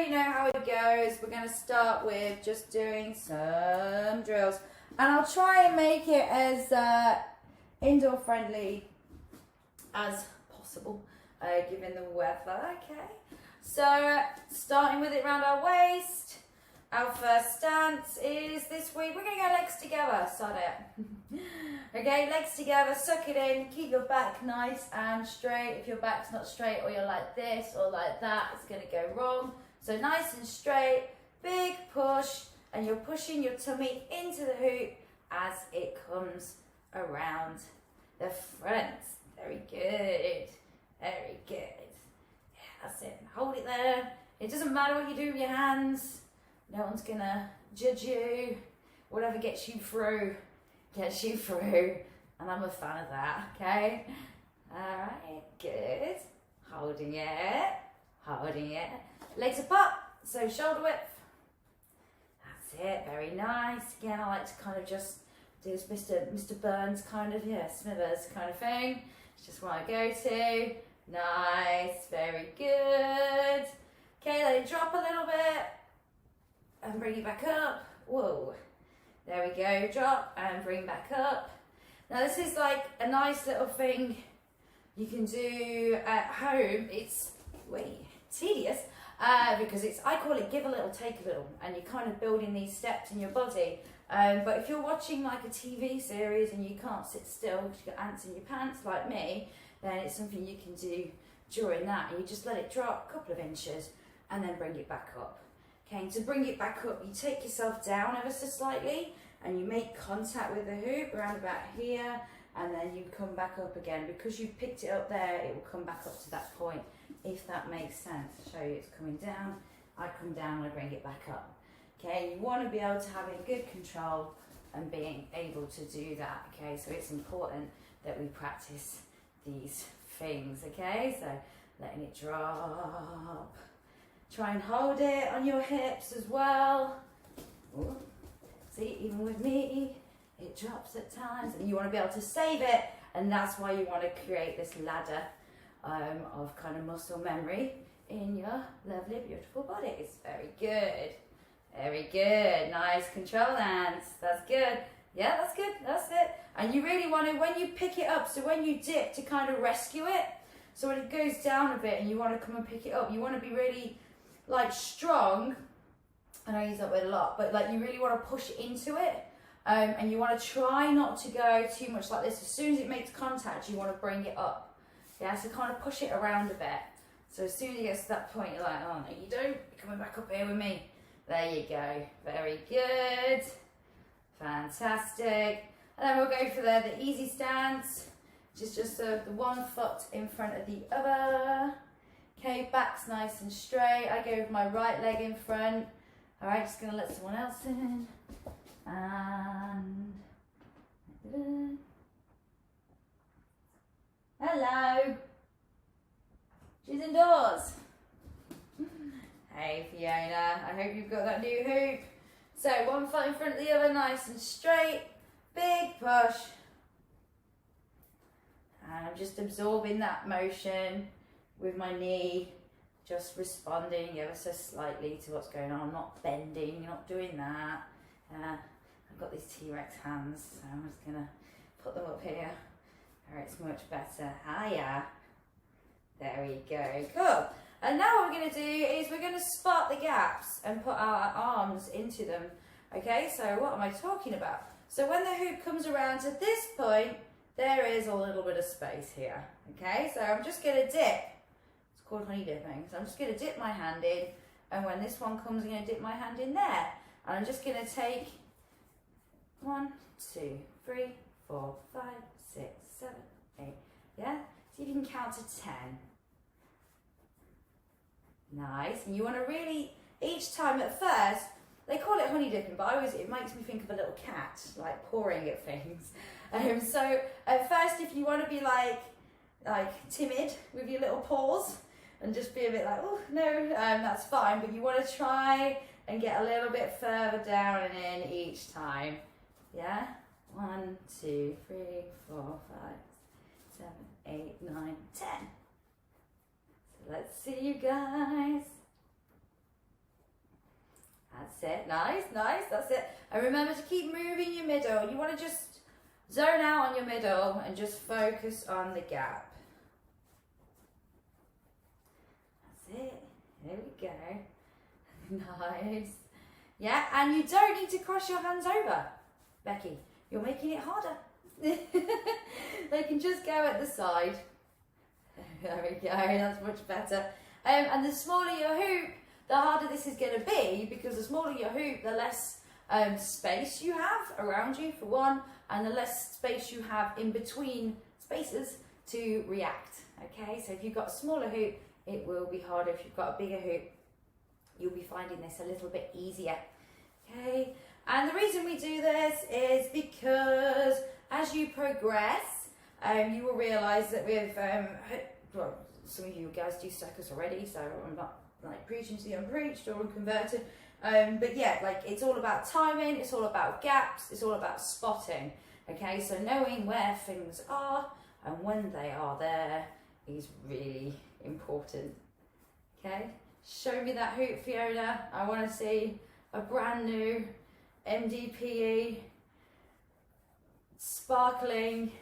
you know how it goes. We're going to start with just doing some drills. And I'll try and make it as indoor friendly as possible, given the weather, okay? So, starting with it around our waist. Our first stance is this week, we're going to go legs together, start it. Okay, legs together, suck it in, keep your back nice and straight. If your back's not straight or you're like this or like that, it's going to go wrong. So nice and straight, big push, and you're pushing your tummy into the hoop as it comes around the front. Very good, very good. Yeah, that's it, hold it there. It doesn't matter what you do with your hands. No one's gonna judge you. Whatever gets you through, gets you through. And I'm a fan of that, okay? Alright, good. Holding it, holding it. Legs apart, so shoulder width. That's it, very nice. Again, I like to kind of just do this Mr. Burns kind of, yeah, Smithers kind of thing. It's just what I go to. Nice, very good. Okay, let it drop a little bit. And bring it back up. Whoa. There we go. Drop and bring back up. Now this is like a nice little thing you can do at home. It's tedious because I call it give a little, take a little, and you're kind of building these steps in your body. But if you're watching like a TV series and you can't sit still because you've got ants in your pants like me, then it's something you can do during that. And you just let it drop a couple of inches and then bring it back up. Okay, to bring it back up, you take yourself down ever so slightly and you make contact with the hoop around about here, and then you come back up again. Because you picked it up there, it will come back up to that point, if that makes sense. I'll show you it's coming down, I come down and I bring it back up. Okay, you want to be able to have it in good control and being able to do that, okay? So it's important that we practice these things, okay? So letting it drop. Try and hold it on your hips as well. Ooh. See, even with me, it drops at times, and you want to be able to save it, and that's why you want to create this ladder of kind of muscle memory in your lovely, beautiful bodies. Very good. Very good. Nice control hands. That's good. Yeah, that's good. That's it. And you really want to, when you pick it up, so when you dip, to kind of rescue it. So when it goes down a bit and you want to come and pick it up, you want to be really like strong. I know I use that word a lot, but like you really want to push into it, and you want to try not to go too much like this. As soon as it makes contact, you want to bring it up. Yeah, so kind of push it around a bit. So as soon as it gets to that point, you're like, oh no, you don't. You're coming back up here with me. There you go. Very good. Fantastic. And then we'll go for the easy stance, which is just the one foot in front of the other. Okay, back's nice and straight. I go with my right leg in front. All right, just gonna let someone else in. And hello. She's indoors. Hey Fiona, I hope you've got that new hoop. So one foot in front of the other, nice and straight. Big push. And I'm just absorbing that motion with my knee, just responding ever so slightly to what's going on. I'm not bending, not doing that. I've got these T-Rex hands, so I'm just gonna put them up here where it's much better. Hiya. There we go, cool. And now what we're gonna do is we're gonna spot the gaps and put our arms into them. Okay, so what am I talking about? So when the hoop comes around to this point, there is a little bit of space here. Okay, so I'm just gonna dip. It's called honey dipping. So I'm just gonna dip my hand in, and when this one comes, I'm gonna dip my hand in there. And I'm just gonna take 1, 2, 3, 4, 5, 6, 7, 8. Yeah? See if you can count to 10. Nice. And you want to really, each time at first, they call it honey dipping, but it makes me think of a little cat, like pawing at things. So at first, if you want to be like timid with your little paws and just be a bit like, oh no, that's fine. But you want to try and get a little bit further down and in each time. Yeah? 1, 2, 3, 4, 5, 7, 8, 9, 10. So let's see you guys. That's it. Nice, nice. That's it. And remember to keep moving your middle. You want to just zone out on your middle and just focus on the gap. That's it. There we go. Nice. Yeah, and you don't need to cross your hands over, Becky. You're making it harder. They can just go at the side. There we go, that's much better. And the smaller your hoop, the harder this is going to be, because the smaller your hoop, the less space you have around you, for one, and the less space you have in between spaces to react. Okay, so if you've got a smaller hoop, it will be harder. If you've got a bigger hoop, you'll be finding this a little bit easier. Okay, and the reason we do this is because as you progress, you will realise that with, well, some of you guys do circus already, so I'm not like preaching to the unpreached or unconverted, but yeah, like it's all about timing, it's all about gaps, it's all about spotting. Okay, so knowing where things are and when they are there is really important. Okay, show me that hoop, Fiona. I want to see a brand new MDPE, sparkling.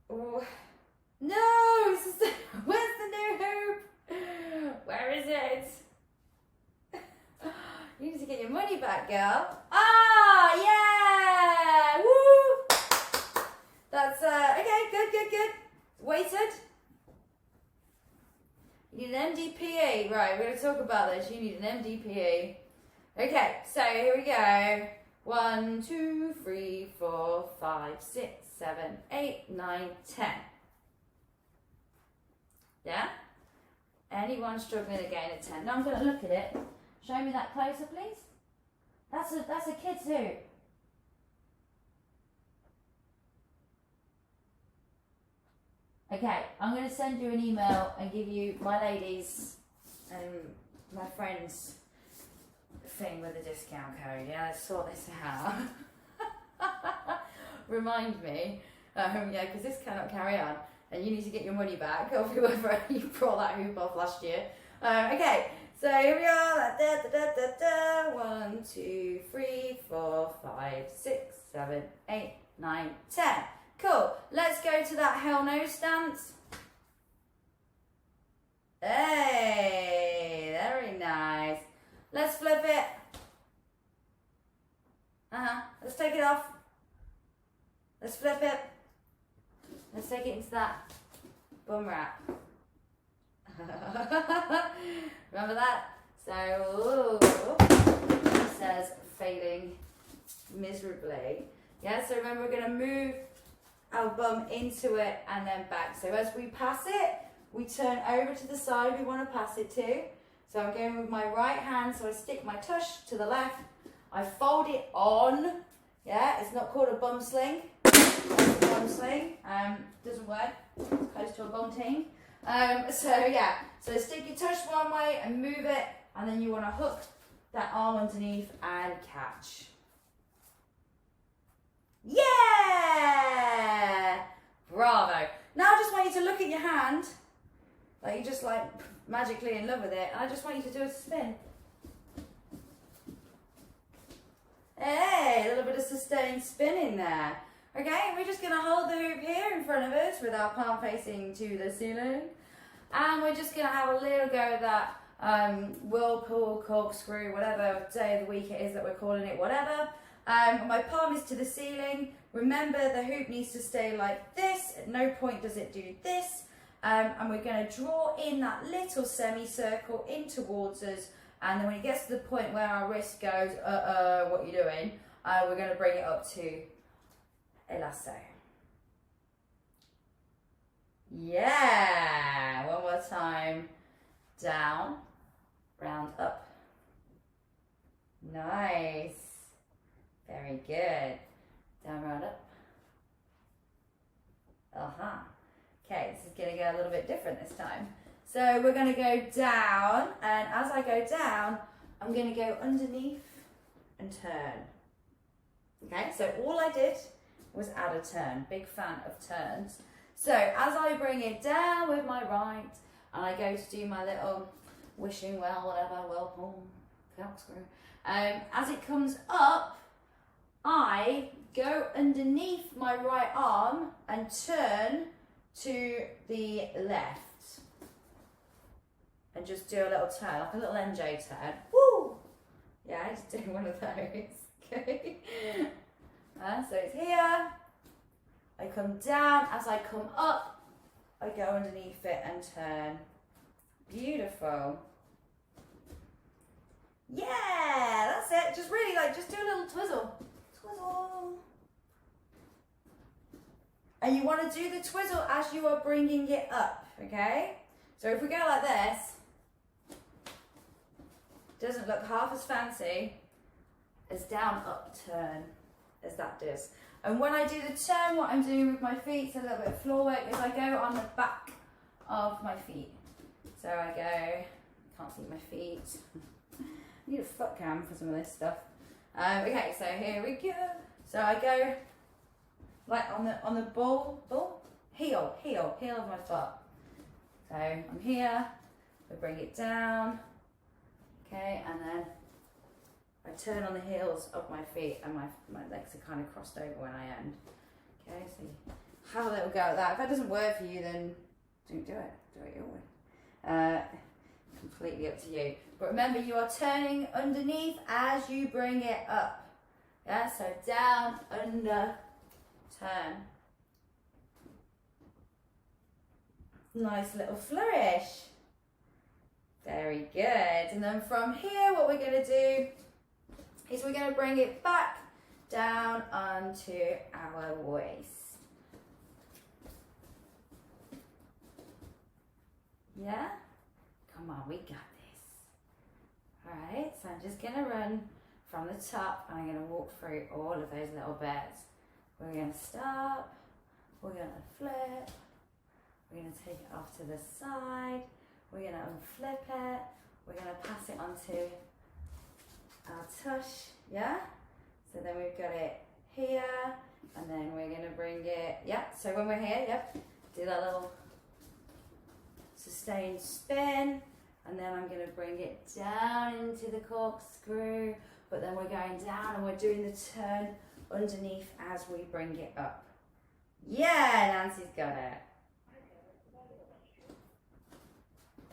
Oh no, where's the new hoop? Where is it? You need to get your money back, girl. Ah, yeah, woo. That's okay, good. Weighted. You need an MDPE, right? We're going to talk about this. You need an MDPE. Okay, so here we go. 1, 2, 3, 4, 5, 6, 7, 8, 9, 10. Yeah? Anyone struggling to gain a 10? Now I'm going to look at it. Show me that closer, please. That's a kid's hoop. Okay, I'm going to send you an email and give you my ladies and my friends thing with a discount code. Yeah, let's sort this out. Remind me. Yeah, because this cannot carry on. And you need to get your money back of whoever you brought that hoop off last year. Okay, so here we are. 1, 2, 3, 4, 5, 6, 7, 8, 9, 10. Cool. Let's go to that hell no stance. Hey, very nice. Let's flip it. Let's take it off. Let's flip it. Let's take it into that bum wrap. Remember that? So, it says failing miserably. Yeah, so remember we're going to move our bum into it and then back. So as we pass it, we turn over to the side we want to pass it to. So I'm going with my right hand, so I stick my tush to the left. I fold it on. Yeah, it's not called a bum sling. That's a bum sling. Doesn't work. It's close to a bum ting. So yeah, so stick your tush one way and move it, and then you want to hook that arm underneath and catch. Yeah! Bravo. Now I just want you to look at your hand, like you're just like magically in love with it, and I just want you to do a spin. Hey, a little bit of sustained spin in there. Okay, we're just going to hold the hoop here in front of us with our palm facing to the ceiling. And we're just going to have a little go at that whirlpool, corkscrew, whatever day of the week it is that we're calling it, whatever. My palm is to the ceiling. Remember, the hoop needs to stay like this. At no point does it do this. And we're going to draw in that little semicircle in towards us. And then when it gets to the point where our wrist goes, what are you doing? We're going to bring it up to a lasso. Yeah, one more time. Down, round up. Nice. Very good. Down, round up. Okay, this is going to go a little bit different this time. So we're going to go down, and as I go down, I'm going to go underneath and turn. Okay, so all I did was add a turn. Big fan of turns. So as I bring it down with my right, and I go to do my little wishing well, whatever, whirlpool, corkscrew. As it comes up, I go underneath my right arm and turn to the left. And just do a little turn, like a little NJ turn. Woo! Yeah, just doing one of those. Okay. So it's here. I come down. As I come up, I go underneath it and turn. Beautiful. Yeah, that's it. Just really just do a little twizzle. Twizzle. And you want to do the twizzle as you are bringing it up, okay? So if we go like this, doesn't look half as fancy as down, up, turn as that does. And when I do the turn, what I'm doing with my feet, so a little bit of floor work, is I go on the back of my feet. So I go, can't see my feet. I need a foot cam for some of this stuff. Okay, so here we go. So I go like on the heel of my foot. So I'm here, I bring it down, okay, and then I turn on the heels of my feet and my legs are kind of crossed over when I end. Okay, so have a little go at that. If that doesn't work for you, then don't do it. Do it your way. Completely up to you. But remember, you are turning underneath as you bring it up. Yeah, so down, under, turn. Nice little flourish. Very good. And then from here, what we're going to do is we're going to bring it back down onto our waist. Yeah? Come on, we got this. Alright, so I'm just going to run from the top and I'm going to walk through all of those little bits. We're going to stop, we're going to flip, we're going to take it off to the side, we're going to unflip it, we're going to pass it onto our tush, yeah? So then we've got it here, and then we're going to bring it, yeah, so when we're here, yep, do that little sustained spin, and then I'm going to bring it down into the corkscrew, but then we're going down and we're doing the turn underneath as we bring it up. Yeah, Nancy's got it.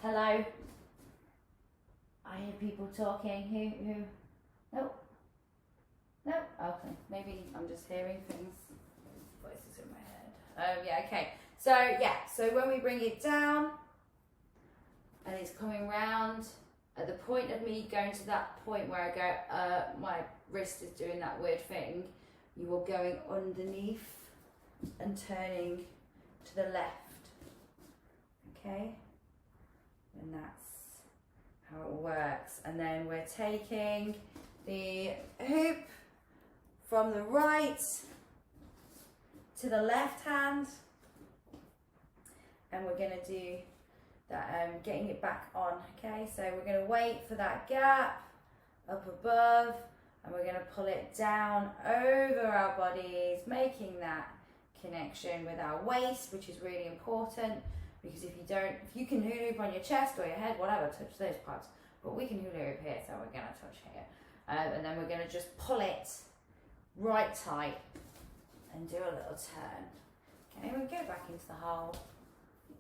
Hello? I hear people talking. Who? Nope. Nope. Okay. Maybe I'm just hearing things. Voices in my head. Yeah, okay. So, yeah. So when we bring it down and it's coming round, at the point of me going to that point where I go, my wrist is doing that weird thing, you are going underneath and turning to the left. Okay? And that's how it works. And then we're taking the hoop from the right to the left hand, and we're going to do that, getting it back on. Okay, so we're going to wait for that gap up above, and we're going to pull it down over our bodies, making that connection with our waist, which is really important. Because if you can hula hoop on your chest or your head, whatever, touch those parts. But we can hula hoop here, so we're going to touch here. And then we're going to just pull it right tight and do a little turn. Okay, we go back into the whole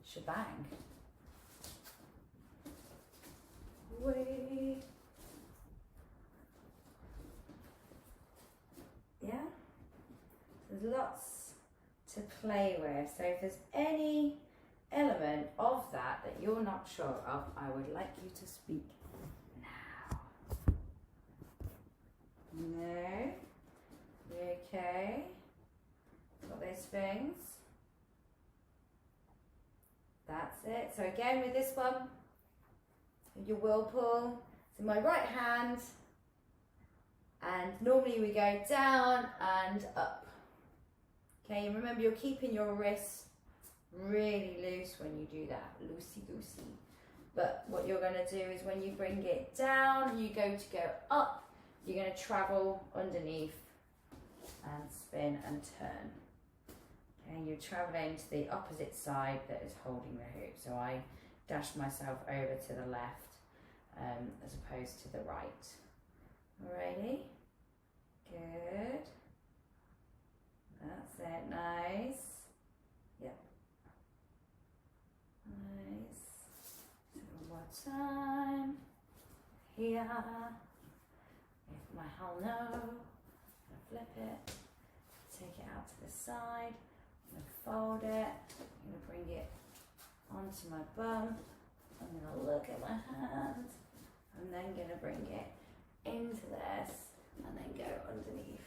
shebang. Wait. Yeah? There's lots to play with. So if there's any element of that you're not sure of, I would like you to speak now. No? Okay? Got those things? That's it. So again with this one, your whirlpool, it's in my right hand, and normally we go down and up. Okay, and remember you're keeping your wrists really loose when you do that, loosey-goosey. But what you're going to do is when you bring it down, you go up, you're going to travel underneath and spin and turn. Okay, you're traveling to the opposite side that is holding the hoop. So I dashed myself over to the left, as opposed to the right. Alrighty, good. That's it, nice. Yep. Nice. So one more time. Here. With my whole nose. Flip it. Take it out to the side. I'm going to fold it. I'm going to bring it onto my bum. I'm going to look at my hand. I'm then going to bring it into this and then go underneath.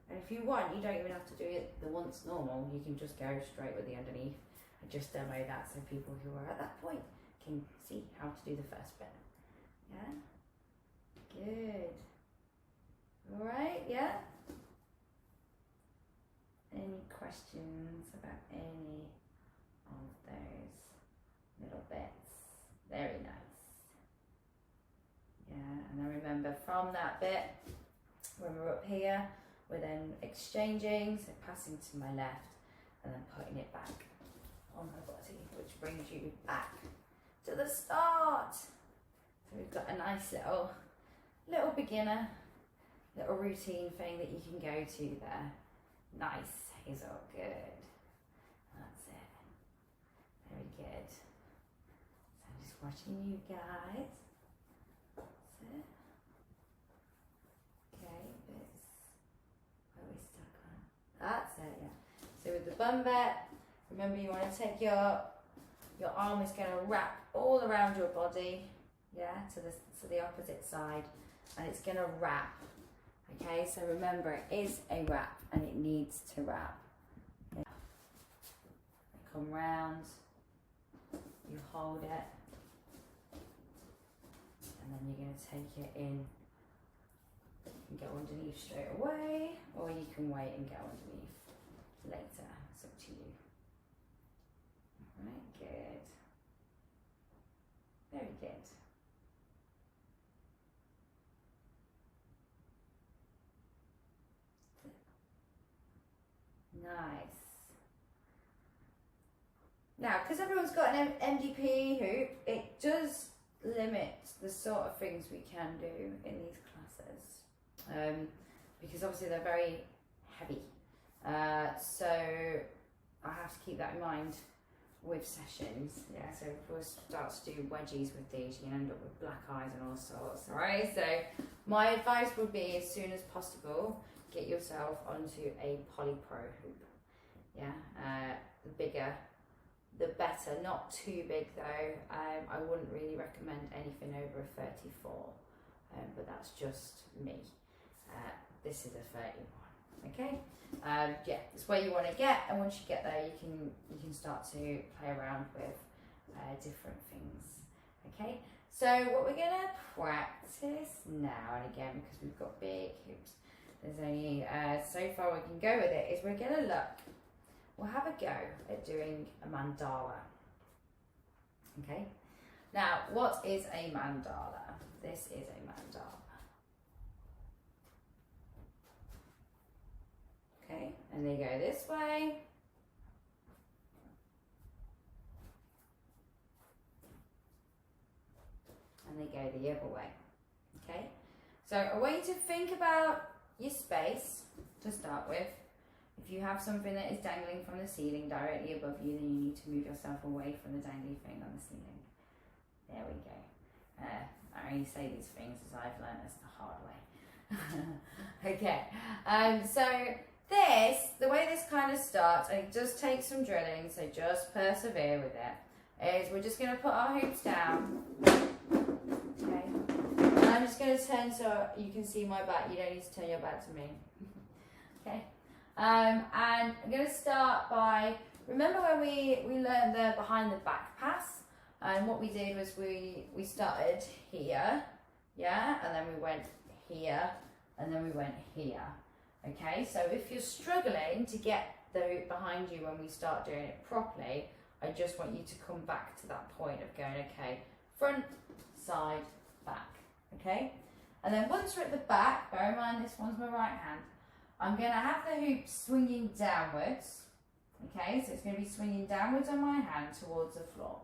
And if you want, you don't even have to do it the once normal. You can just go straight with the underneath. I just demo that so people who are at that point can see how to do the first bit. Yeah? Good. Alright, yeah? Any questions about any of those little bits? Very nice. Yeah, and then remember from that bit, when we're up here, we're then exchanging, so passing to my left and then putting it back on my body, which brings you back to the start. So we've got a nice little beginner, little routine thing that you can go to there. Nice, Hazel, good. That's it. Very good. So I'm just watching you guys. That's it. Okay, bits. Where are we stuck on? That's it, yeah. So with the bum bit, remember you want to take your arm is going to wrap all around your body, yeah, to the opposite side, and it's going to wrap. Okay, so remember it is a wrap and it needs to wrap. Okay. Come round, you hold it, and then you're going to take it in. You can go underneath straight away, or you can wait and go underneath later. It's up to you. Alright, good. Very good. Nice. Now, because everyone's got an MDP hoop, it does limit the sort of things we can do in these classes. Because obviously they're very heavy. So I have to keep that in mind with sessions. Yeah, so if we start to do wedgies with these, you can end up with black eyes and all sorts. Alright, so my advice would be as soon as possible, get yourself onto a polypro hoop. Yeah, the bigger the better, not too big though. I wouldn't really recommend anything over a 34, but that's just me. This is a 31. Okay, yeah, it's where you want to get, and once you get there, you can start to play around with different things. Okay, so what we're gonna practice now, and again because we've got big hoops, there's only so far we can go with it, is we're gonna look. We'll have a go at doing a mandala. Okay, now what is a mandala? This is a mandala. Okay, and they go this way. And they go the other way. Okay, so I want you to think about your space to start with. If you have something that is dangling from the ceiling directly above you, then you need to move yourself away from the dangly thing on the ceiling. There we go. I only say these things as I've learned this the hard way. Okay, so the way this kind of starts, and it does take some drilling, so just persevere with it, is we're just going to put our hoops down. Okay, and I'm just going to turn so you can see my back. You don't need to turn your back to me. Okay. And I'm going to start by, remember when we learned the behind the back pass, and what we did was we started here, yeah, and then we went here, and then we went here. Okay, so if you're struggling to get the hoop behind you when we start doing it properly, I just want you to come back to that point of going, okay, front, side, back, okay? And then once we're at the back, bear in mind this one's my right hand, I'm going to have the hoop swinging downwards, okay, so it's going to be swinging downwards on my hand towards the floor.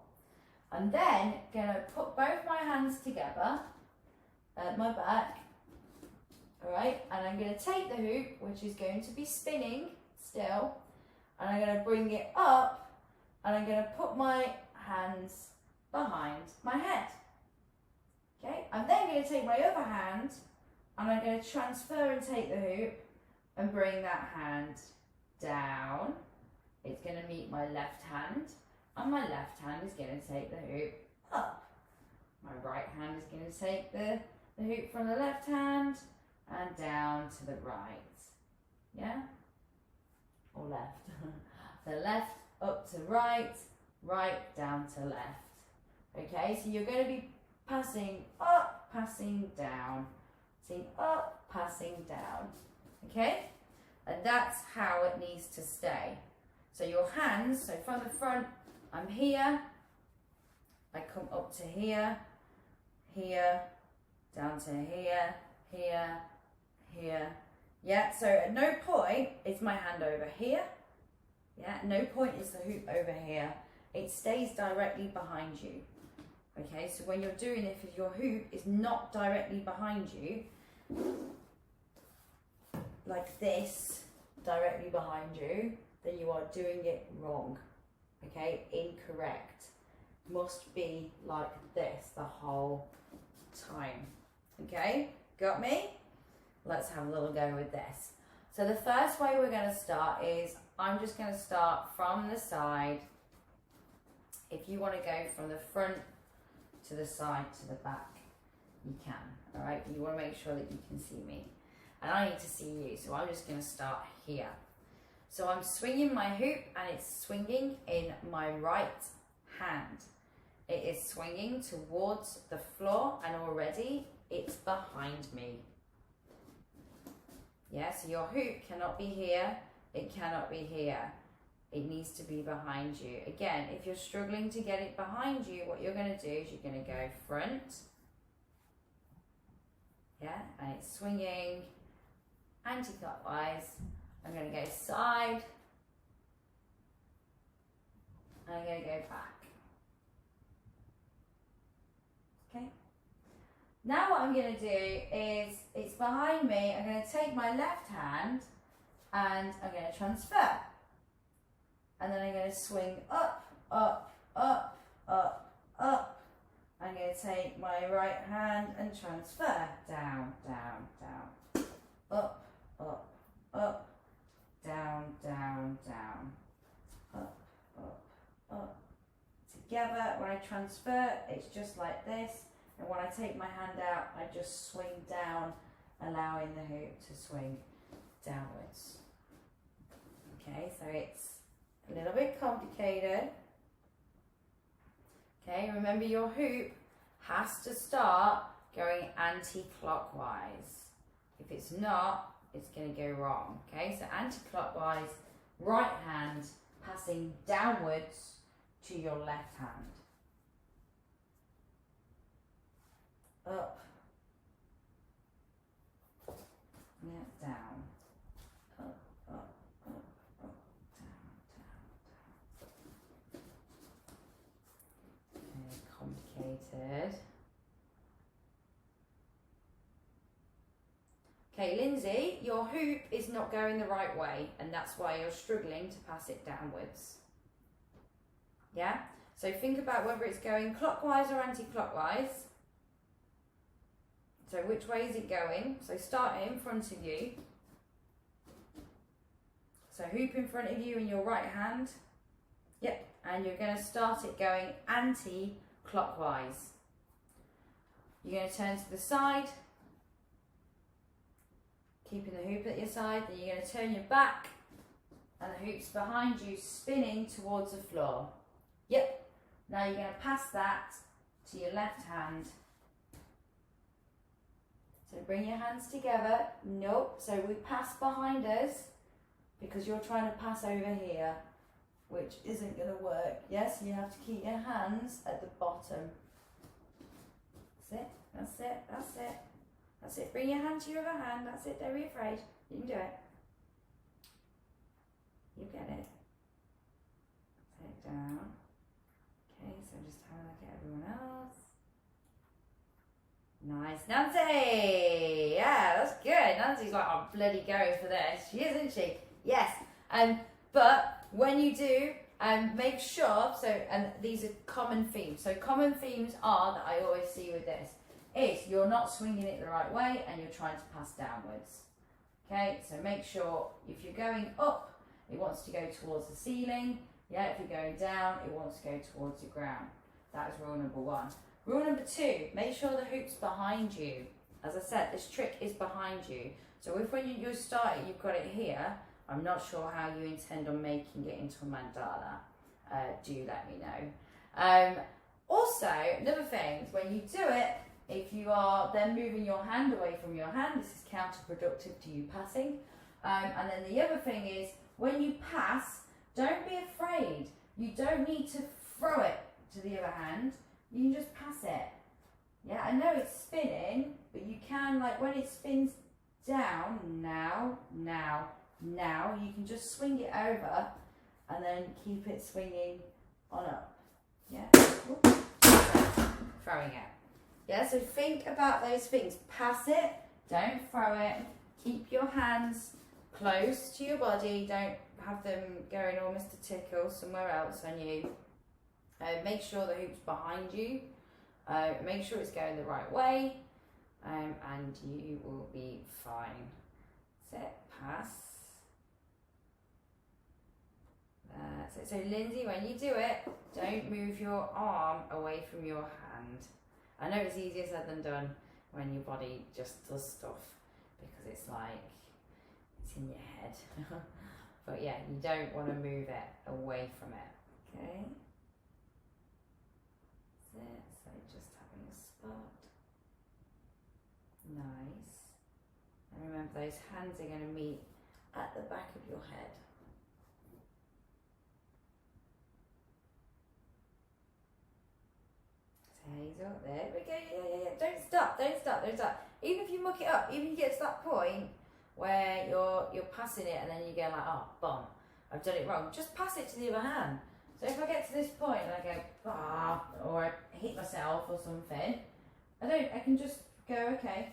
I'm then going to put both my hands together at my back, all right, and I'm going to take the hoop, which is going to be spinning still, and I'm going to bring it up, and I'm going to put my hands behind my head. Okay, I'm then going to take my other hand, and I'm going to transfer and take the hoop and bring that hand down. It's going to meet my left hand, and my left hand is going to take the hoop up. My right hand is going to take the hoop from the left hand and down to the right. Yeah? Or left. So left up to right, right down to left. Okay, so you're going to be passing up, passing down. Passing up, passing down. Okay? And that's how it needs to stay. So your hands, so from the front, I'm here, I come up to here, here, down to here, here, here. Yeah, so at no point is my hand over here. Yeah, at no point is the hoop over here. It stays directly behind you. Okay, so when you're doing it, if your hoop is not directly behind you, like this, directly behind you, then you are doing it wrong. Okay, incorrect. Must be like this the whole time. Okay, got me? Let's have a little go with this. So the first way we're going to start is, I'm just going to start from the side. If you want to go from the front to the side to the back, you can. All right, but you want to make sure that you can see me. And I need to see you, so I'm just going to start here. So I'm swinging my hoop, and it's swinging in my right hand. It is swinging towards the floor, and already it's behind me. Yeah, so your hoop cannot be here, it cannot be here. It needs to be behind you. Again, if you're struggling to get it behind you, what you're going to do is you're going to go front. Yeah, and it's swinging anti-clockwise. I'm going to go side, and I'm going to go back. Okay. Now what I'm going to do is, it's behind me, I'm going to take my left hand and I'm going to transfer. And then I'm going to swing up, up, up, up, up. I'm going to take my right hand and transfer. Down, down, down. Up, up, up. Down, down, down. Up, up, up. Together, when I transfer, it's just like this. And when I take my hand out, I just swing down, allowing the hoop to swing downwards. Okay, so it's a little bit complicated. Okay, remember your hoop has to start going anti-clockwise. If it's not, it's going to go wrong. Okay, so anti-clockwise, right hand passing downwards to your left hand. Up, yeah, down, up, up, up, up, down, down, down. Okay, complicated. Okay, Lindsay, your hoop is not going the right way, and that's why you're struggling to pass it downwards. Yeah? So think about whether it's going clockwise or anti-clockwise. So which way is it going? So start it in front of you. So hoop in front of you in your right hand. Yep, and you're going to start it going anti-clockwise. You're going to turn to the side, keeping the hoop at your side. Then you're going to turn your back, and the hoop's behind you, spinning towards the floor. Yep, now you're going to pass that to your left hand. So bring your hands together. Nope. So we pass behind us because you're trying to pass over here, which isn't going to work. Yes, you have to keep your hands at the bottom. That's it. That's it. That's it. That's it. Bring your hand to your other hand. That's it. Don't be afraid. You can do it. You get it. Take it down. Okay, so just have a look Nancy. Yeah, that's good. Nancy's like, I'm bloody going for this. She is, isn't she? Yes. But when you do, make sure, so, and these are common themes. So common themes are, that I always see with this, is you're not swinging it the right way and you're trying to pass downwards. Okay, so make sure if you're going up, it wants to go towards the ceiling. Yeah, if you're going down, it wants to go towards the ground. That is rule number 1. Rule number 2, make sure the hoop's behind you. As I said, this trick is behind you. So if when you start it, you've got it here, I'm not sure how you intend on making it into a mandala. Do let me know. Also, another thing is when you do it, if you are then moving your hand away from your hand, this is counterproductive to you passing. And then the other thing is, when you pass, don't be afraid. You don't need to throw it to the other hand. You can just pass it. Yeah, I know it's spinning, but you can, like when it spins down, now, you can just swing it over and then keep it swinging on up. Yeah, throwing it. Yeah, so think about those things. Pass it, don't throw it. Keep your hands close to your body. Don't have them going almost to tickle somewhere else on you. Make sure the hoop's behind you. Make sure it's going the right way. And you will be fine. Set, pass. That's it. So Lindsay, when you do it, don't move your arm away from your hand. I know it's easier said than done when your body just does stuff because it's like, it's in your head. But yeah, you don't want to move it away from it, okay? That's it, so just having a spot. Nice. And remember, those hands are going to meet at the back of your head. Hazel, there we go, yeah. Don't stop. Even if you muck it up, even if you get to that point where you're passing it and then you go like, oh, bomb, I've done it wrong. Just pass it to the other hand. So if I get to this point and I go, or I hit myself or something, I can just go, okay,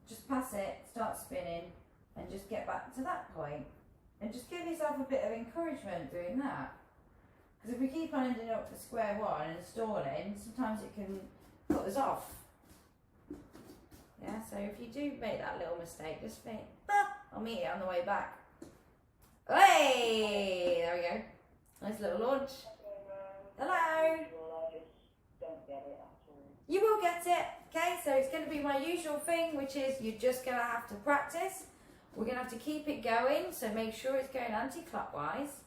just pass it, start spinning, and just get back to that point. And just give yourself a bit of encouragement doing that. Because if we keep on ending up at square one and stalling, sometimes it can put us off. Yeah, so if you do make that little mistake, just think, I'll meet it on the way back. Hey! There we go. Nice little launch. Hello! You will get it, okay? So it's going to be my usual thing, which is you're just going to have to practice. We're going to have to keep it going, so make sure it's going anti-clockwise.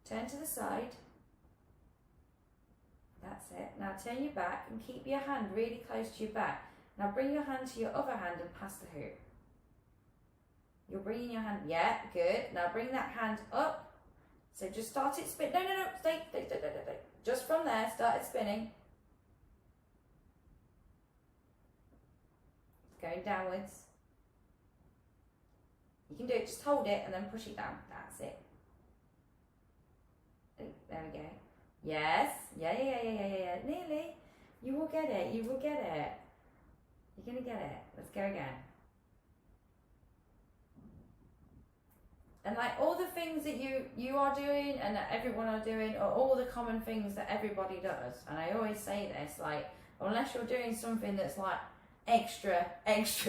Turn to the side. That's it. Now turn your back and keep your hand really close to your back. Now bring your hand to your other hand and pass the hoop. You're bringing your hand, yeah, good. Now bring that hand up. So just start it spin. No, stay. Just from there, start it spinning. Going downwards. You can do it, just hold it and then push it down. That's it. Oh, there we go. Yes. Yeah. Nearly. You will get it. You're going to get it. Let's go again. And like all the things that you are doing and that everyone are doing are all the common things that everybody does. And I always say this, like, unless you're doing something that's like extra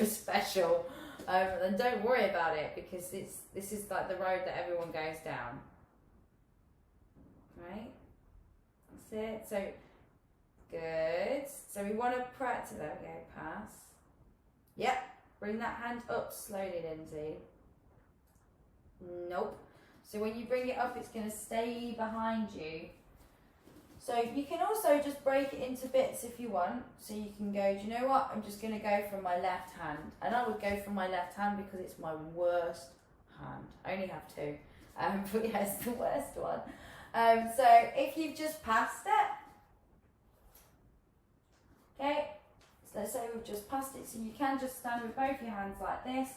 special, then don't worry about it, because this is like the road that everyone goes down. Right? That's it. So good. So we want to practice. There we go. Pass. Yep. Bring that hand up slowly, Lindsay. Nope. So when you bring it up, it's going to stay behind you. So you can also just break it into bits if you want. So you can go, do you know what? I'm just going to go from my left hand. And I would go from my left hand because it's my worst hand. I only have two. But yeah, it's the worst one. So if you've just passed it, okay, so let's say we've just passed it, so you can just stand with both your hands like this,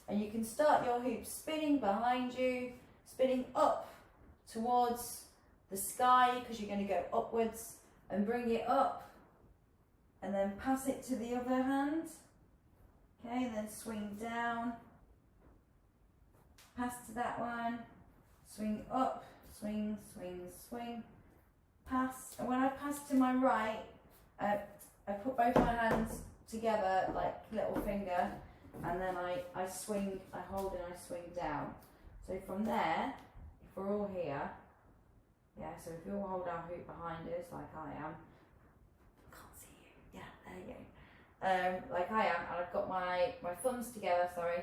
and you can start your hoop spinning behind you, spinning up towards the sky, because you're going to go upwards, and bring it up and then pass it to the other hand. Okay, and then swing down, pass to that one, swing up, swing, swing, swing, pass. And when I pass to my right, I put both my hands together like little finger, and then I swing, I hold and I swing down. So from there, if we're all here, yeah, so if we all hold our hoop behind us like I am, can't see you, yeah, there you go. Like I am, and I've got my thumbs together, sorry.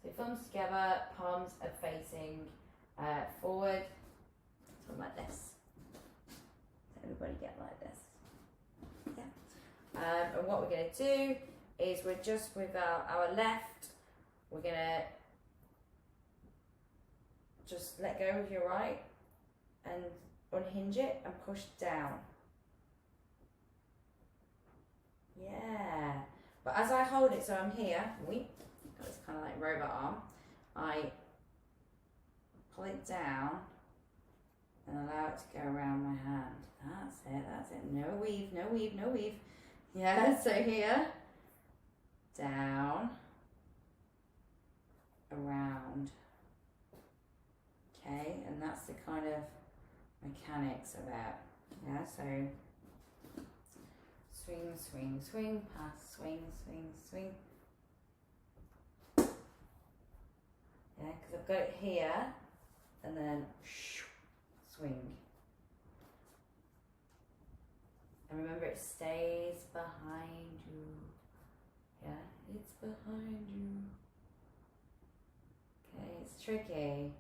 So thumbs together, palms are facing forward, something like this. So everybody get like this, yeah. And what we're going to do is we're just with our left, we're going to just let go with your right and unhinge it and push down. Yeah. But as I hold it, so I'm here, got this kind of like robot arm, I pull it down and allow it to go around my hand. That's it, that's it. No weave, no weave, no weave. Yeah, so here, down, around. Okay, and that's the kind of mechanics of it. Yeah, so swing, swing, swing, pass, swing, swing, swing. Yeah, because I've got it here, and then swing. And remember, it stays behind you. Yeah, it's behind you. Okay, it's tricky.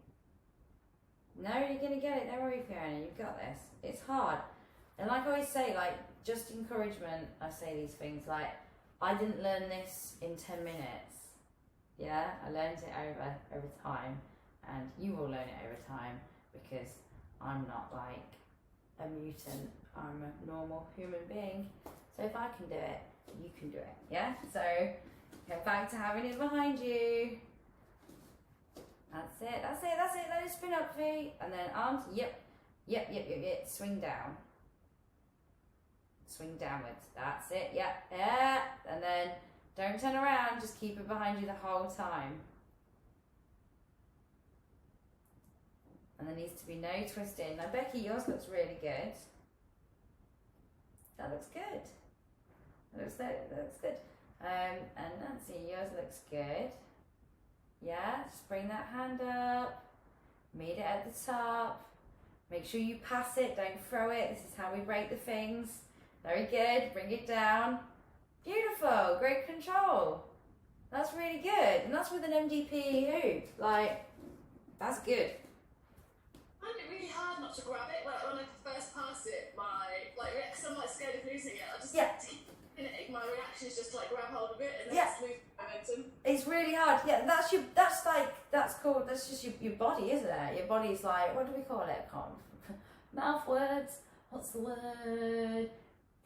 No, you're going to get it. Don't worry, Fiona. You've got this. It's hard. And like I always say, like, just encouragement, I say these things. Like, I didn't learn this in 10 minutes. Yeah, I learned it over time. And you will learn it over time because I'm not like a mutant. I'm a normal human being. So if I can do it, you can do it. Yeah? So, go back to having it behind you. That's it, that's it, that's it. Let it spin up, feet. And then arms, yep. Swing down. Swing downwards. That's it, yep, yeah. And then don't turn around, just keep it behind you the whole time. And there needs to be no twisting. Now, Becky, yours looks really good. That looks good. That looks good. And Nancy, yours looks good. Yeah, just bring that hand up, meet it at the top, make sure you pass it, don't throw it, this is how we break the things. Very good, bring it down. Beautiful, great control. That's really good, and that's with an MDP hoop, like, that's good. I find it really hard not to grab it, like when I first pass it, because I'm like scared of losing it, I just my reaction is just to like grab hold of it and then just lose momentum. It's really hard. Yeah, that's just your body, isn't it? Your body's like, what do we call it? Mouth words. What's the word?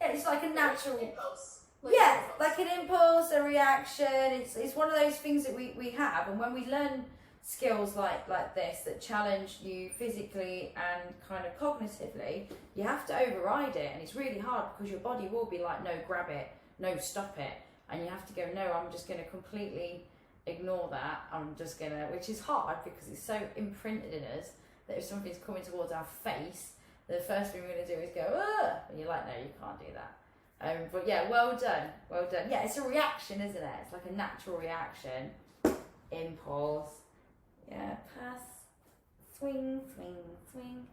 Yeah, it's like a natural impulse. Like an impulse, a reaction. It's one of those things that we have, and when we learn skills like this that challenge you physically and kind of cognitively, you have to override it, and it's really hard because your body will be like, no, grab it, no, stop it, and you have to go, no, I'm just going to completely ignore that. I'm just going to, which is hard because it's so imprinted in us that if something's coming towards our face, the first thing we're going to do is go, ugh, and you're like, no, you can't do that. But yeah, well done. Yeah, it's a reaction, isn't it? It's like a natural reaction, impulse. Yeah, pass, swing, swing, swing,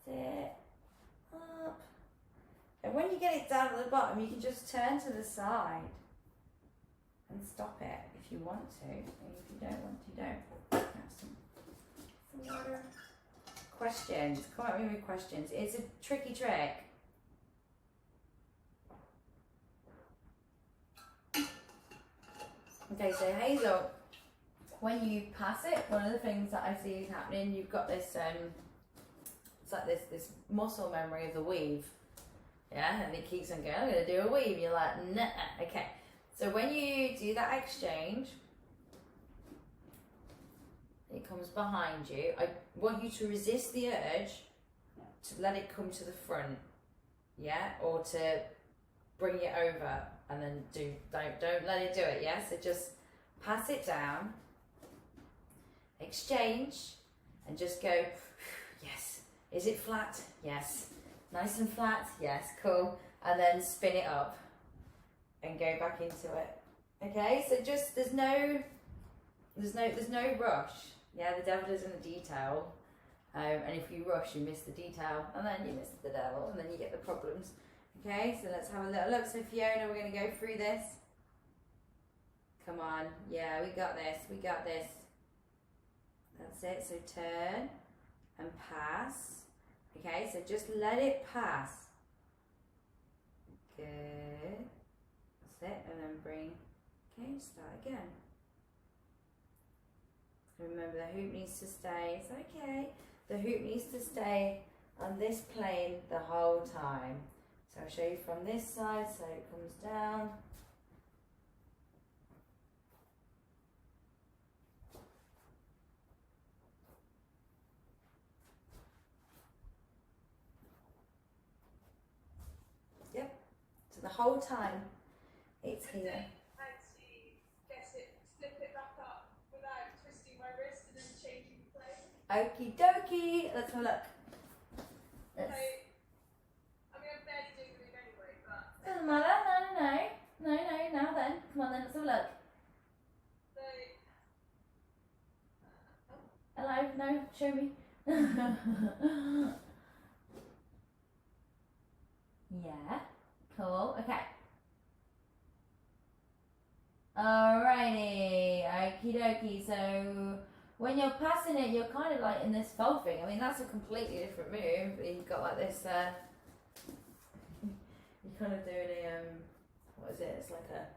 sit, up. And when you get it down at the bottom, you can just turn to the side and stop it if you want to. And if you don't want to, you don't. Some water. Questions. Come at me with questions. It's a tricky trick. Okay, so Hazel, when you pass it, one of the things that I see is happening, you've got this, it's like this muscle memory of the weave. Yeah, and it keeps on going, I'm going to do a weave. You're like, nah. Okay, so when you do that exchange, it comes behind you. I want you to resist the urge to let it come to the front. Yeah, or to bring it over and then don't let it do it, yeah? So just pass it down, exchange, and just go, yes. Is it flat? Yes. Nice and flat? Yes, cool. And then spin it up and go back into it. Okay, so just there's no rush. Yeah, the devil is in the detail. And if you rush, you miss the detail, and then you miss the devil, and then you get the problems. Okay, so let's have a little look. So Fiona, we're going to go through this. Come on, yeah, we got this. We got this. That's it. So turn and pass. Okay, so just let it pass. Good. That's it, and then bring. Okay, start again. Remember, the hoop needs to stay. It's okay. The hoop needs to stay on this plane the whole time. So I'll show you from this side, so it comes down. Yep. So the whole time it's here. Okie dokie, let's have a look. Let's... I'm barely doing the move anyway, but... Doesn't matter, no, now then. Come on then, let's have a look. Hello, no, show me. Yeah, cool, okay. Alrighty, okie dokie, so... when you're passing it, you're kind of like in this fold thing. I mean, that's a completely different move. You've got like this, you're kind of doing a, what is it? It's like a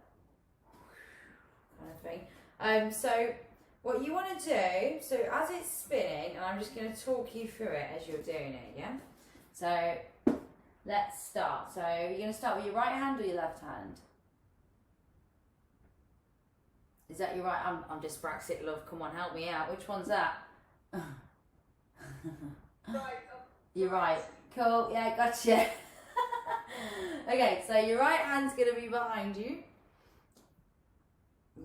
kind of thing. So what you want to do, so as it's spinning, and I'm just going to talk you through it as you're doing it, yeah? So let's start. So you're going to start with your right hand or your left hand? Is that your right? I'm dyspraxic, love. Come on, help me out. Which one's that? Right. You're right. Cool. Yeah, gotcha. Okay, so your right hand's going to be behind you.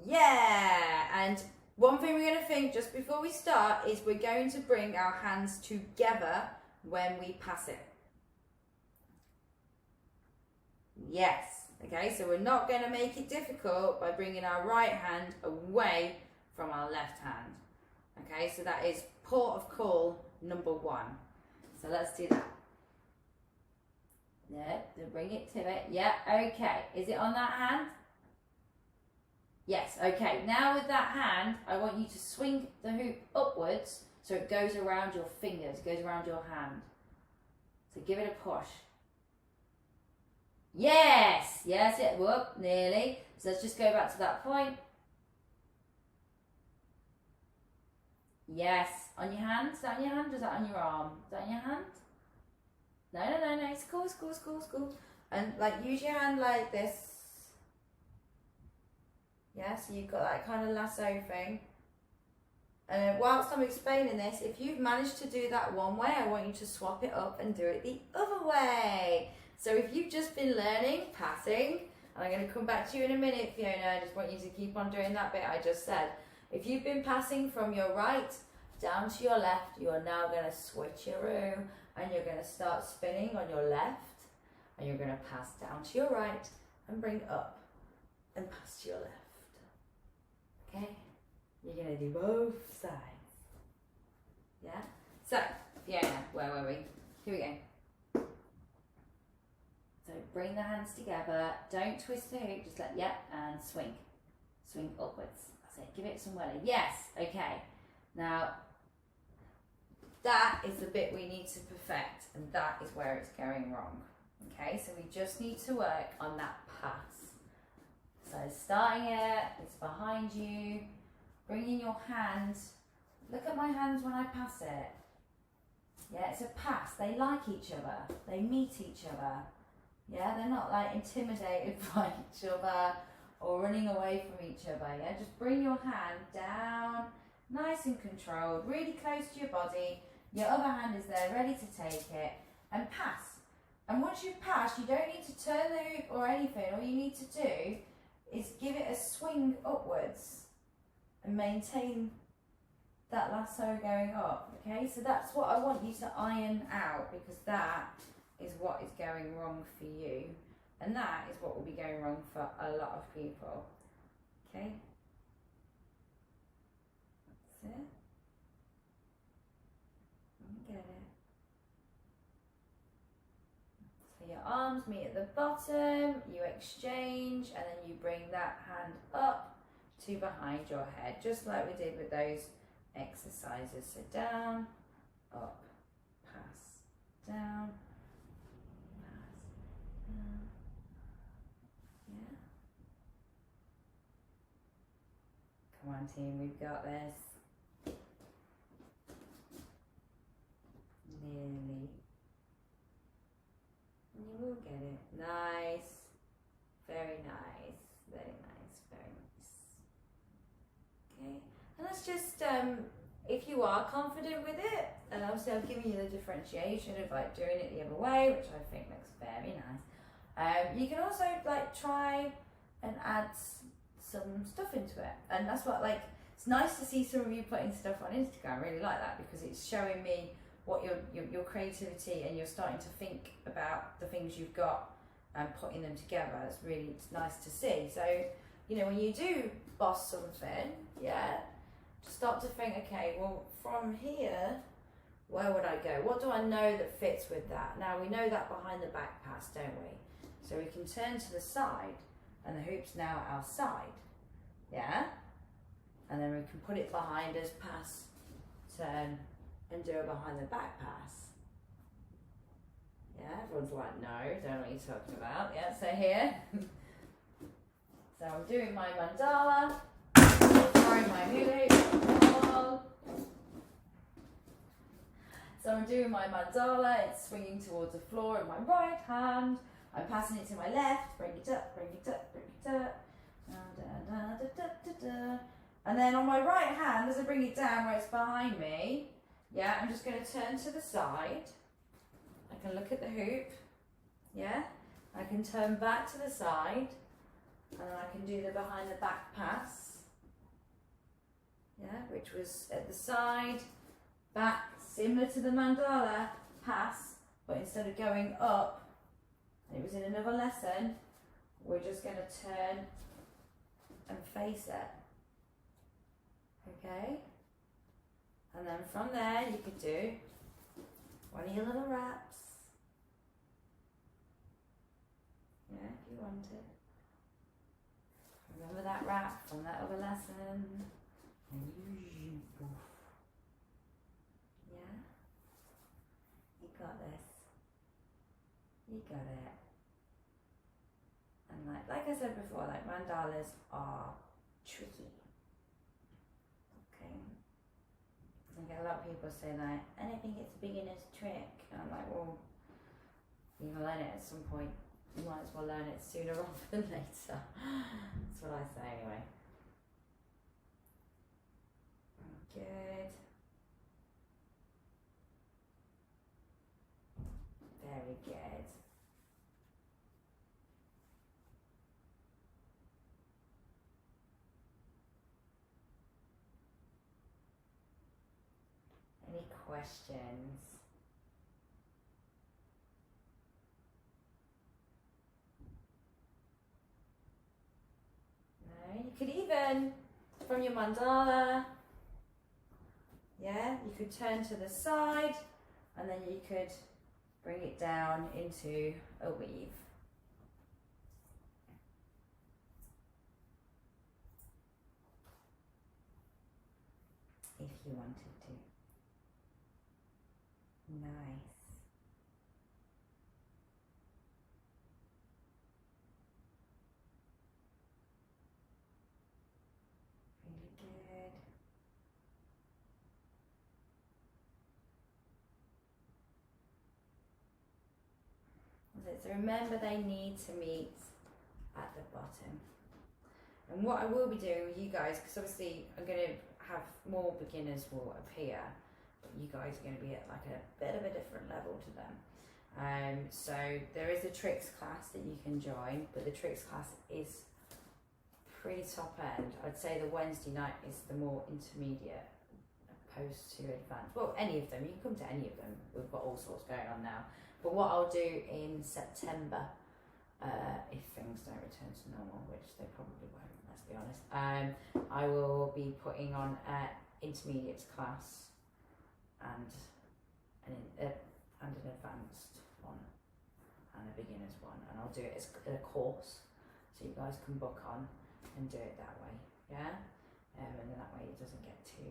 Yeah. And one thing we're going to think just before we start is we're going to bring our hands together when we pass it. Yes. Okay, so we're not going to make it difficult by bringing our right hand away from our left hand. Okay, so that is port of call number 1. So let's do that. Yeah, then bring it to it. Yeah, okay. Is it on that hand? Yes, okay. Now with that hand, I want you to swing the hoop upwards so it goes around your fingers, goes around your hand. So give it a push. Yes, yes, it, whoop, nearly. So let's just go back to that point. Yes, on your hand. Is that on your hand or is that on your arm? Is that on your hand? No, it's cool. And like use your hand like this. Yeah, so you've got that kind of lasso thing. And whilst I'm explaining this, if you've managed to do that one way, I want you to swap it up and do it the other way. So if you've just been learning passing, and I'm going to come back to you in a minute, Fiona, I just want you to keep on doing that bit I just said. If you've been passing from your right down to your left, you are now going to switcheroo, and you're going to start spinning on your left, and you're going to pass down to your right, and bring up, and pass to your left. Okay? You're going to do both sides. Yeah? So, Fiona, where were we? Here we go. So bring the hands together, don't twist the hoop, just let, yep, and swing. Swing upwards. That's it, give it some welly. Yes, okay. Now, that is the bit we need to perfect, and that is where it's going wrong. Okay, so we just need to work on that pass. So starting it, it's behind you, bringing your hands, look at my hands when I pass it. Yeah, it's a pass, they like each other, they meet each other. Yeah, they're not like intimidated by each other or running away from each other. Yeah, just bring your hand down, nice and controlled, really close to your body. Your other hand is there, ready to take it, and pass. And once you've passed, you don't need to turn the hoop or anything. All you need to do is give it a swing upwards and maintain that lasso going up. Okay, so that's what I want you to iron out, because that is what is going wrong for you, and that is what will be going wrong for a lot of people. Okay, that's it. Get it. So your arms meet at the bottom, you exchange, and then you bring that hand up to behind your head, just like we did with those exercises. So down, up, pass, down, pass, down. Yeah. Come on, team, we've got this. Nearly. You will get it. Nice. Very nice. Very nice. Very nice. Okay. And that's just, if you are confident with it, and obviously I've given you the differentiation of like doing it the other way, which I think looks very nice. You can also like try and add some stuff into it. And that's what, like, it's nice to see some of you putting stuff on Instagram. I really like that, because it's showing me what your creativity, and you're starting to think about the things you've got and putting them together. It's nice to see. So, you know, when you do boss something, yeah, just start to think, okay, well, from here, where would I go? What do I know that fits with that? Now, we know that behind the back pass, don't we? So we can turn to the side, and the hoop's now at our side, yeah? And then we can put it behind us, pass, turn, and do a behind the back pass. Yeah, everyone's like, no, don't know what you're talking about. Yeah, so here. So I'm doing my mandala, throwing my hula. So I'm doing my mandala, it's swinging towards the floor in my right hand. I'm passing it to my left, bring it up, bring it up, bring it up. Da, da, da, da, da, da. And then on my right hand, as I bring it down where it's behind me, yeah, I'm just going to turn to the side. I can look at the hoop, yeah. I can turn back to the side, and then I can do the behind the back pass, yeah, which was at the side, back, similar to the mandala pass, but instead of going up, and it was in another lesson, we're just going to turn and face it, okay? And then from there, you could do one of your little wraps. Yeah, if you wanted. Remember that wrap from that other lesson? Yeah? You got this. You got it. And like I said before, like mandalas are tricky. Okay? I get a lot of people say like, I don't think it's a beginner's trick. And I'm like, well, you're gonna learn it at some point. You might as well learn it sooner rather than later. That's what I say anyway. Good. Very good. Any questions? No, you could even, from your mandala, yeah, you could turn to the side and then you could bring it down into a weave. If you wanted to. Nice. Really good. So remember, they need to meet at the bottom. And what I will be doing with you guys, because obviously I'm going to have more beginners will appear, but you guys are going to be at like a bit of a different level to them. So there is a tricks class that you can join, but the tricks class is pretty top end. I'd say the Wednesday night is the more intermediate opposed to advanced. Well, any of them, you can come to any of them. We've got all sorts going on now. But what I'll do in September, if things don't return to normal, which they probably won't, let's be honest, I will be putting on an intermediate class and an advanced one and a beginner's one, and I'll do it as a course, so you guys can book on and do it that way, yeah. And then that way it doesn't get too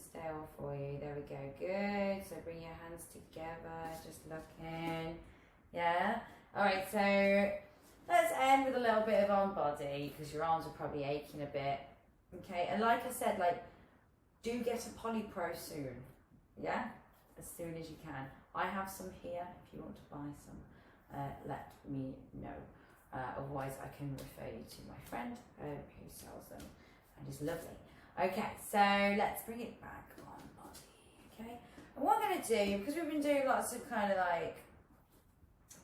stale for you. There we go, good. So bring your hands together, just looking, yeah. All right, so let's end with a little bit of on body, because your arms are probably aching a bit, okay. And like I said, like, do get a polypro soon, yeah, as soon as you can. I have some here if you want to buy some, let me know. Otherwise I can refer you to my friend who sells them and is lovely. Okay, so let's bring it back on body, okay? And what I'm going to do, because we've been doing lots of kind of like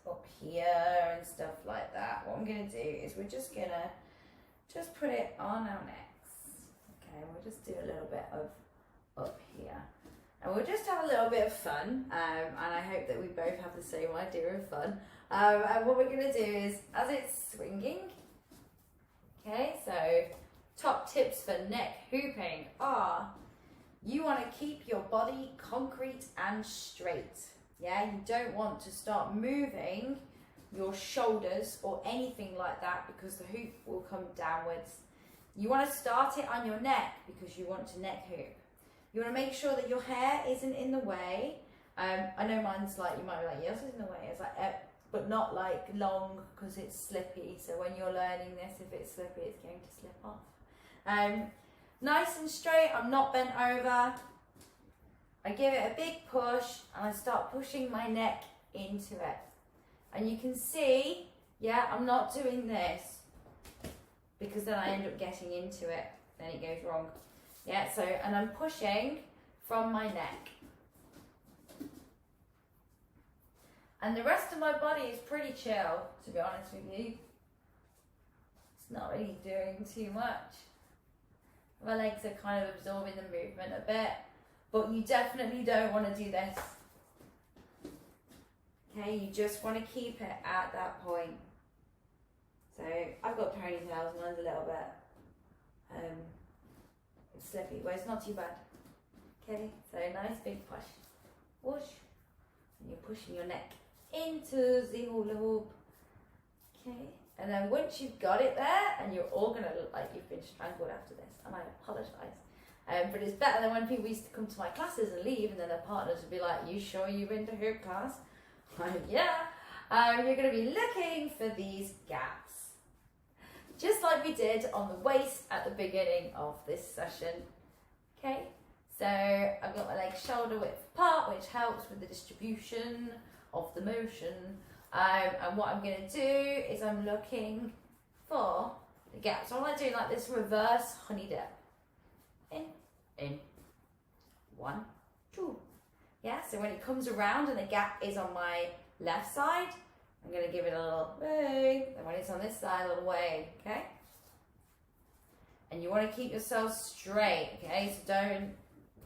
up here and stuff like that, what I'm going to do is we're just going to just put it on our necks, okay? We'll just do a little bit of up here. And we'll just have a little bit of fun, and I hope that we both have the same idea of fun. And what we're going to do is, as it's swinging, okay, so top tips for neck hooping are, you want to keep your body concrete and straight, yeah? You don't want to start moving your shoulders or anything like that, because the hoop will come downwards. You want to start it on your neck because you want to neck hoop. You want to make sure that your hair isn't in the way. I know mine's like, you might be like, yes, it's in the way. It's like, but not like long, because it's slippy. So when you're learning this, if it's slippy, it's going to slip off. Nice and straight, I'm not bent over. I give it a big push and I start pushing my neck into it. And you can see, yeah, I'm not doing this, because then I end up getting into it, then it goes wrong. Yeah, so, and I'm pushing from my neck. And the rest of my body is pretty chill, to be honest with you. It's not really doing too much. My legs are kind of absorbing the movement a bit, but you definitely don't want to do this. Okay, you just want to keep it at that point. So I've got ponytails, mine's a little bit slippy, but it's not too bad. Okay, so nice big push. Whoosh. And you're pushing your neck into the hula hoop. Okay, and then once you've got it there, and you're all gonna look like you've been strangled after this, and I apologise. But it's better than when people used to come to my classes and leave, and then their partners would be like, "You sure you've been to hoop class?" I'm like, yeah. You're gonna be looking for these gaps, just like we did on the waist at the beginning of this session. Okay, so I've got my legs shoulder width apart, which helps with the distribution of the motion. And what I'm going to do is I'm looking for the gap. So I'm going to do like this reverse honey dip. In, 1, 2. Yeah, so when it comes around and the gap is on my left side, I'm going to give it a little wave, and when it's on this side, a little wave, okay? And you want to keep yourself straight, okay? So don't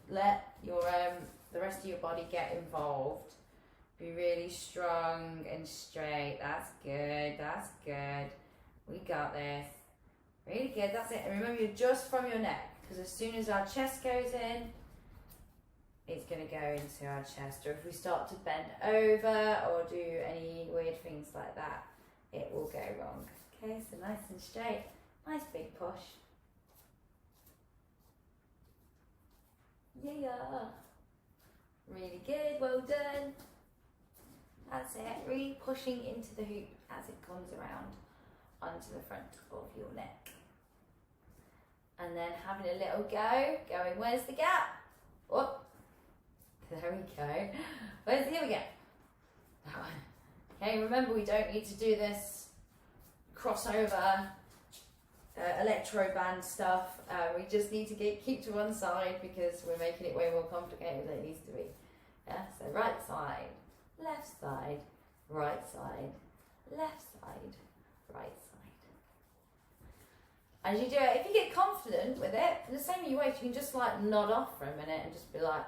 let your the rest of your body get involved. Be really strong and straight. That's good, that's good. We got this. Really good, that's it. And remember, you're just from your neck, because as soon as our chest goes in, it's going to go into our chest. Or if we start to bend over or do any weird things like that, it will go wrong. Okay, so nice and straight. Nice big push. Yeah. Really good, well done. That's it, really pushing into the hoop as it comes around onto the front of your neck. And then having a little go, going, where's the gap? Oh. There we go. Where's the other gap? That one. Okay, remember, we don't need to do this crossover electro band stuff. We just need to keep to one side, because we're making it way more complicated than it needs to be. Yeah, so right side, left side, right side, left side, right side. As you do it, if you get confident with it, the same way you wait, you can just like nod off for a minute and just be like,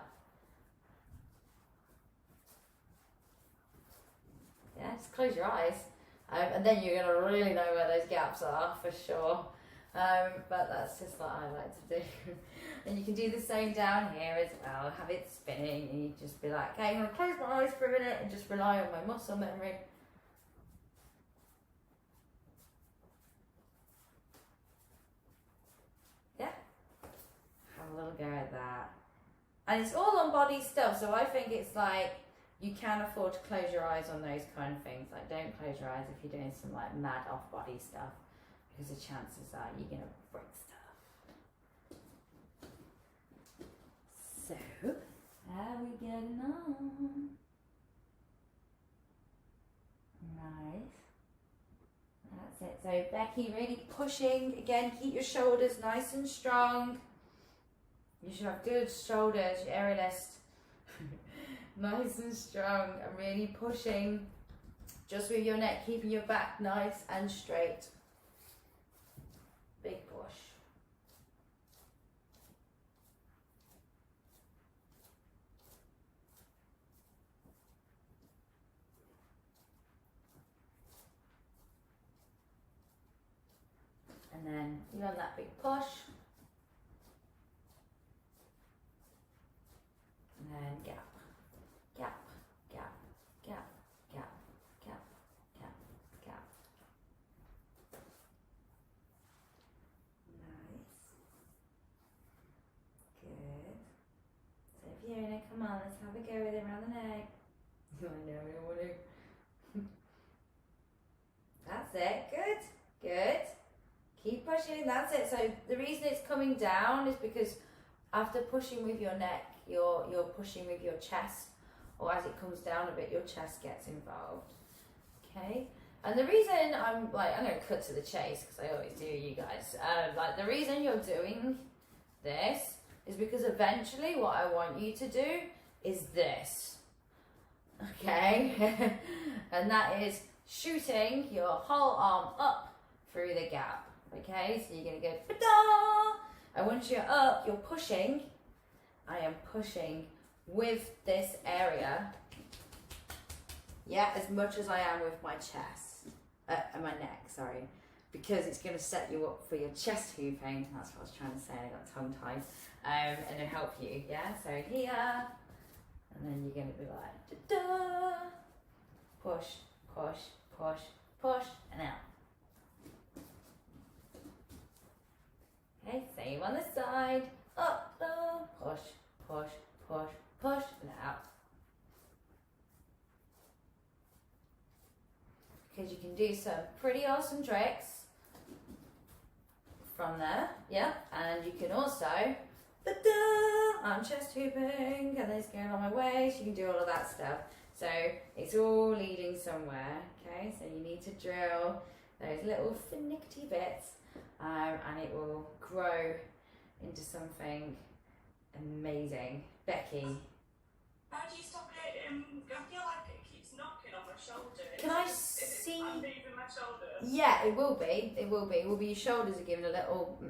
yeah, just close your eyes. And then you're going to really know where those gaps are for sure. But that's just what I like to do. And you can do the same down here as well. Have it spinning and you just be like, okay, I'm going to close my eyes for a minute and just rely on my muscle memory. Yeah. Have a little go at that. And it's all on body stuff, so I think it's like you can afford to close your eyes on those kind of things. Like, don't close your eyes if you're doing some like mad off body stuff, because the chances are you're gonna break stuff. So, how are we getting on? Nice. That's it. So Becky, really pushing. Again, keep your shoulders nice and strong. You should have good shoulders, your aerialist. Nice and strong and really pushing just with your neck, keeping your back nice and straight. Big push. And then you want that big push. And then gap. Gap, gap, gap, gap, gap, gap, gap. Nice. Good. So if you're in it, come on, let's have a go with it around the neck. I know, I don't want to. That's it. Good, good. Keep pushing, that's it. So the reason it's coming down is because after pushing with your neck, you're pushing with your chest. Or as it comes down a bit, your chest gets involved. Okay? And the reason I'm going to cut to the chase, because I always do, you guys. Like, the reason you're doing this is because eventually what I want you to do is this. Okay? And that is shooting your whole arm up through the gap. Okay? So you're going to go, ta-da! And once you're up, you're pushing. I am pushing with this area, yeah, as much as I am with my chest, and my neck, sorry, because it's going to set you up for your chest hooping. That's what I was trying to say, I got tongue tied, and it'll help you, yeah, so here, and then you're going to be like, da-da, push, push, push, push, and out. Okay, same on the side, up, down, push, push, push, push, and out. Because you can do some pretty awesome tricks from there, yeah. And you can also, I'm chest hooping, and it's going on my waist. You can do all of that stuff. So it's all leading somewhere, okay. So you need to drill those little finicky bits, and it will grow into something amazing. Becky. How do you stop it? I feel like it keeps knocking on my shoulder. Can I see? I'm moving my shoulder. Yeah, it will be. It will be. It will be your shoulders are giving a little.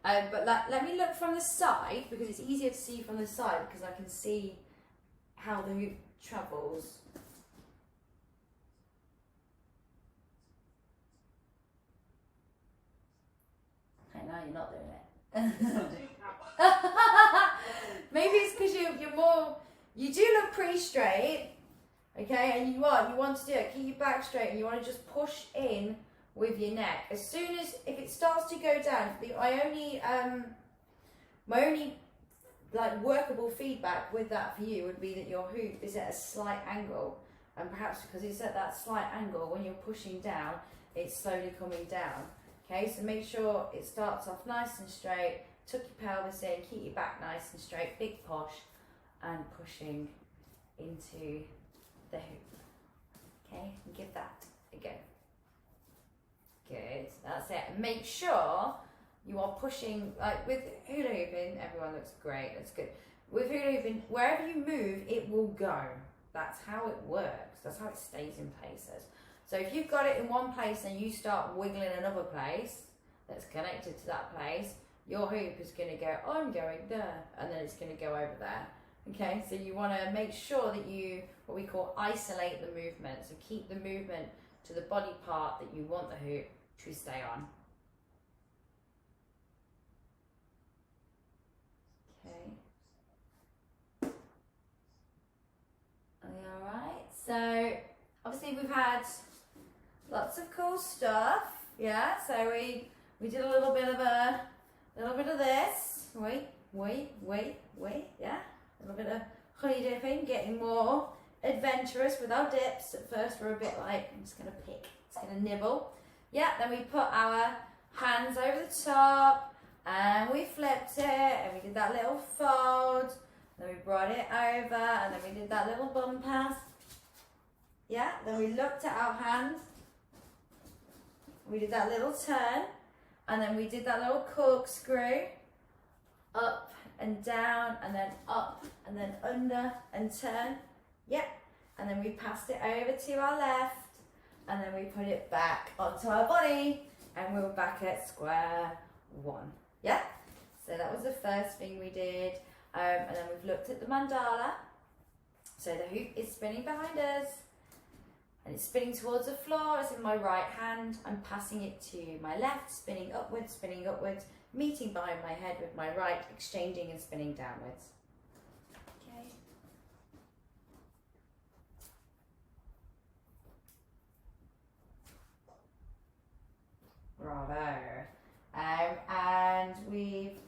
But let me look from the side, because it's easier to see from the side, because I can see how the hoop travels. Okay, now you're not doing it. Maybe it's because you're more, you do look pretty straight, okay, and you want to do it, keep your back straight, and you want to just push in with your neck. As soon as, if it starts to go down, my only like workable feedback with that for you would be that your hoop is at a slight angle, and perhaps because it's at that slight angle, when you're pushing down, it's slowly coming down. Okay, so make sure it starts off nice and straight, tuck your pelvis in, keep your back nice and straight, big push, and pushing into the hoop. Okay, and give that a go. Good, that's it. And make sure you are pushing, like with hula hooping, everyone looks great, that's good. with hula hooping, wherever you move, it will go. That's how it works. That's how it stays in places. So if you've got it in one place and you start wiggling another place that's connected to that place, your hoop is going to go, I'm going there, and then it's going to go over there. Okay, so you want to make sure that you, what we call, isolate the movement. So keep the movement to the body part that you want the hoop to stay on. Okay. Are we alright? So, obviously we've had lots of cool stuff. Yeah, so we did a little bit of this. Wait, yeah. A little bit of honey dipping, getting more adventurous with our dips. At first we're a bit like, I'm just going to pick, just going to nibble. Yeah, then we put our hands over the top and we flipped it and we did that little fold. Then we brought it over and then we did that little bum pass. Yeah, then we looked at our hands. We did that little turn and then we did that little corkscrew. Up and down and then up and then under and turn. Yep. And then we passed it over to our left and then we put it back onto our body and we were back at square one. Yeah. So that was the first thing we did. And then we've looked at the mandala. So the hoop is spinning behind us and it's spinning towards the floor. It's in my right hand. I'm passing it to my left, spinning upwards, meeting behind my head with my right, exchanging and spinning downwards. Okay. Bravo. And we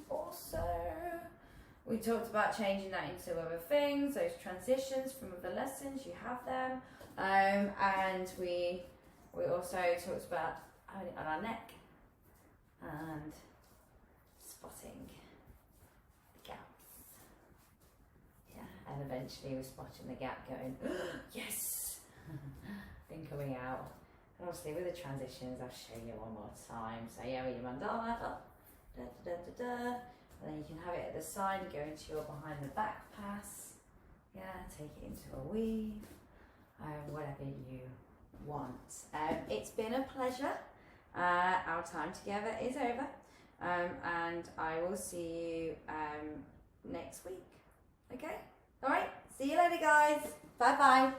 talked about changing that into other things, those transitions from other lessons, you have them. And we also talked about having it on our neck and spotting the gaps. Yeah, and eventually we're spotting the gap going, oh, yes! Then coming out. And obviously with the transitions, I'll show you one more time. So yeah, with your mandala, up, da da da da da. And then you can have it at the side, go into your behind the back pass. Yeah, take it into a weave, whatever you want. It's been a pleasure. Our time together is over. And I will see you next week. Okay? Alright, see you later guys. Bye bye.